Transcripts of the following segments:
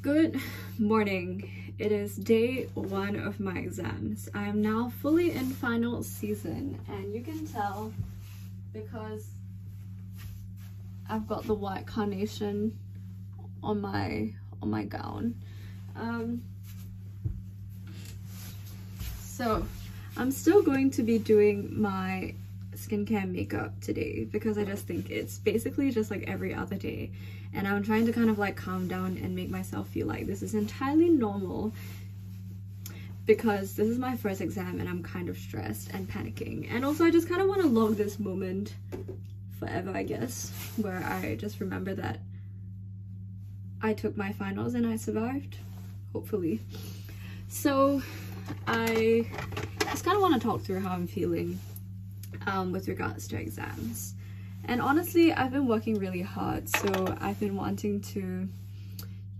Good morning. It is day 1 of my exams. I am now fully in final season, and you can tell because I've got the white carnation on my gown. So I'm still going to be doing my skincare makeup today because I just think it's basically just like every other day, and I'm trying to kind of like calm down and make myself feel like this is entirely normal because this is my first exam and I'm kind of stressed and panicking. And also I just kind of want to log this moment forever, I guess, where I just remember that I took my finals and I survived, hopefully. So I just kind of want to talk through how I'm feeling with regards to exams. And honestly, I've been working really hard, so I've been wanting to, you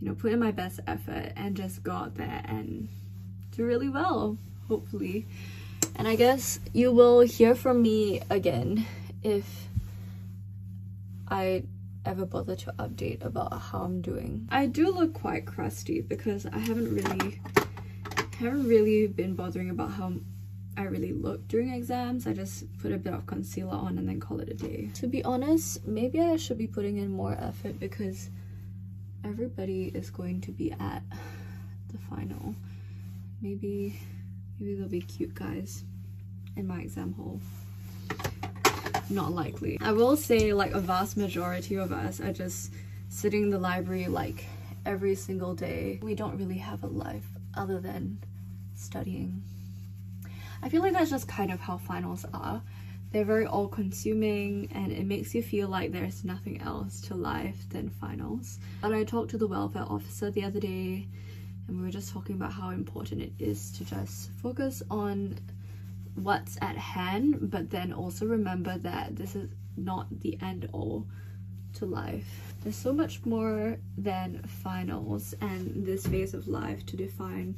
know, put in my best effort and just go out there and do really well, hopefully. And I guess you will hear from me again if I ever bother to update about how I'm doing. I do look quite crusty because I haven't really been bothering about how I really look during exams. I just put a bit of concealer on and then call it a day. To be honest, maybe I should be putting in more effort because everybody is going to be at the final. Maybe there'll be cute guys in my exam hall. Not likely. I will say like a vast majority of us are just sitting in the library like every single day. We don't really have a life other than studying. I feel like that's just kind of how finals are. They're very all-consuming and it makes you feel like there's nothing else to life than finals. But I talked to the welfare officer the other day and we were just talking about how important it is to just focus on what's at hand, but then also remember that this is not the end all to life. There's so much more than finals and this phase of life to define,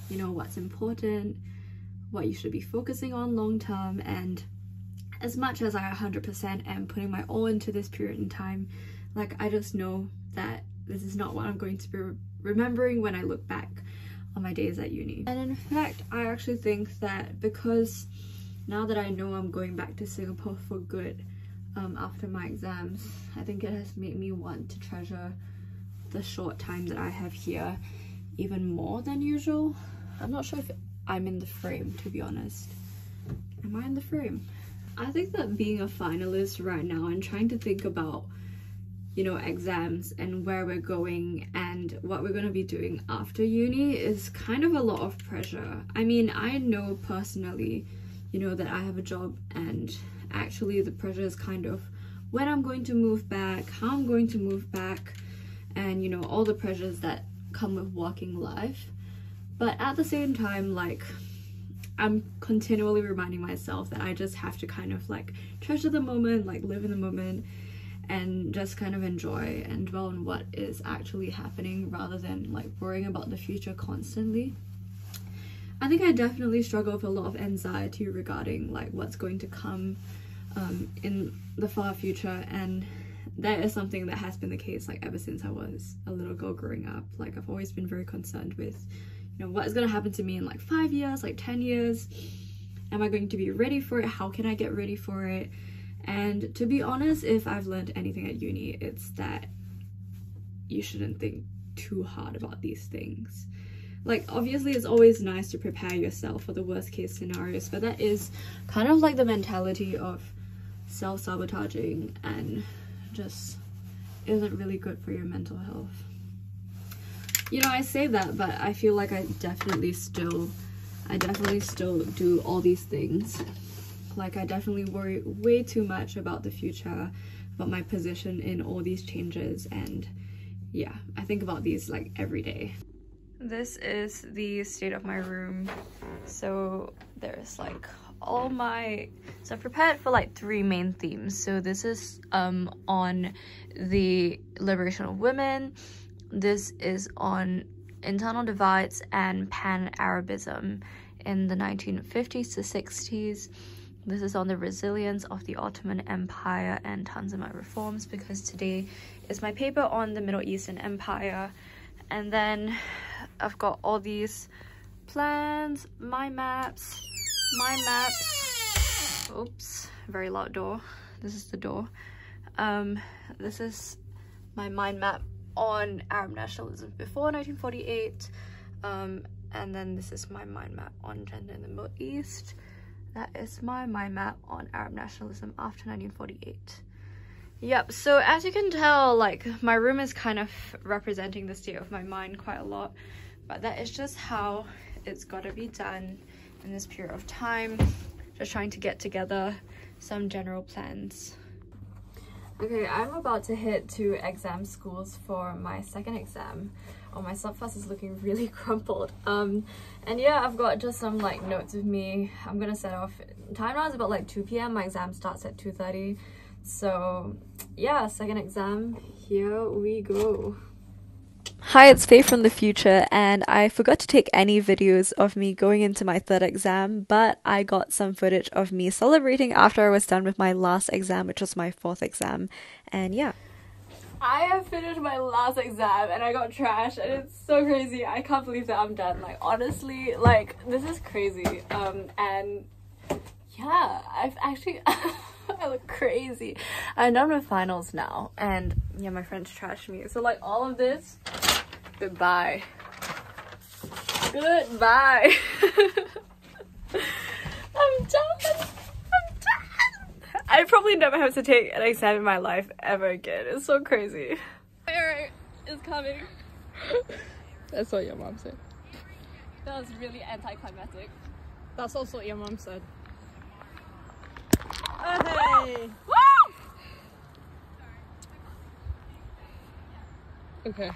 you know, what's important, what you should be focusing on long term. And as much as I 100% am putting my all into this period in time, like I just know that this is not what I'm going to be remembering when I look back on my days at uni. And in fact, I actually think that because now that I know I'm going back to Singapore for good after my exams, I think it has made me want to treasure the short time that I have here even more than usual. I'm not sure if I'm in the frame, to be honest. Am I in the frame? I think that being a finalist right now and trying to think about, you know, exams and where we're going and what we're going to be doing after uni is kind of a lot of pressure. I mean, I know personally, you know, that I have a job, and actually the pressure is kind of when I'm going to move back, how I'm going to move back, and you know, all the pressures that come with working life. But at the same time, like, I'm continually reminding myself that I just have to kind of like treasure the moment, like live in the moment, and just kind of enjoy and dwell on what is actually happening rather than like worrying about the future constantly. I think I definitely struggle with a lot of anxiety regarding like what's going to come in the far future, and that is something that has been the case like ever since I was a little girl growing up. Like I've always been very concerned with, you know, what is going to happen to me in like 5 years, like 10 years. Am I going to be ready for it? How can I get ready for it? And to be honest, if I've learned anything at uni, it's that you shouldn't think too hard about these things. Like obviously it's always nice to prepare yourself for the worst case scenarios, but that is kind of like the mentality of self-sabotaging and just isn't really good for your mental health. You know, I say that, but I feel like I definitely still do all these things. Like I definitely worry way too much about the future, about my position in all these changes, and yeah, I think about these like every day. This is the state of my room. So there's like all my, so I've prepared for like 3 main themes. So this is on the liberation of women. This is on internal divides and pan-Arabism in the 1950s to 60s. This is on the resilience of the Ottoman Empire and Tanzimat reforms, because today is my paper on the Middle Eastern Empire And then I've got all these plans, my maps. Oops, very loud door. This is the door. This is my mind map on Arab nationalism before 1948. And then this is my mind map on gender in the Middle East. That is my mind map on Arab nationalism after 1948. Yep, so as you can tell, like, my room is kind of representing the state of my mind quite a lot, but that is just how it's gotta be done in this period of time. Just trying to get together some general plans. Okay, I'm about to head to exam schools for my second exam. Oh, my subfast is looking really crumpled. And yeah, I've got just some like notes with me. I'm gonna set off. Time now is about like 2 p.m. My exam starts at 2:30. So yeah, second exam, here we go. Hi, it's Faye from the future, and I forgot to take any videos of me going into my third exam, but I got some footage of me celebrating after I was done with my last exam, which was my fourth exam. And yeah, I have finished my last exam and I got trashed, and it's so crazy. I can't believe that I'm done. Like, honestly, like, this is crazy. And yeah, I've actually I look crazy. I'm done with finals now, and yeah, my friends trashed me. So like, all of this, goodbye. Goodbye. I'm done. I probably never have to take an exam in my life ever again. It's so crazy. Eric is coming. That's what your mom said. That was really anticlimactic. That's also what your mom said. Okay. Woo! Okay.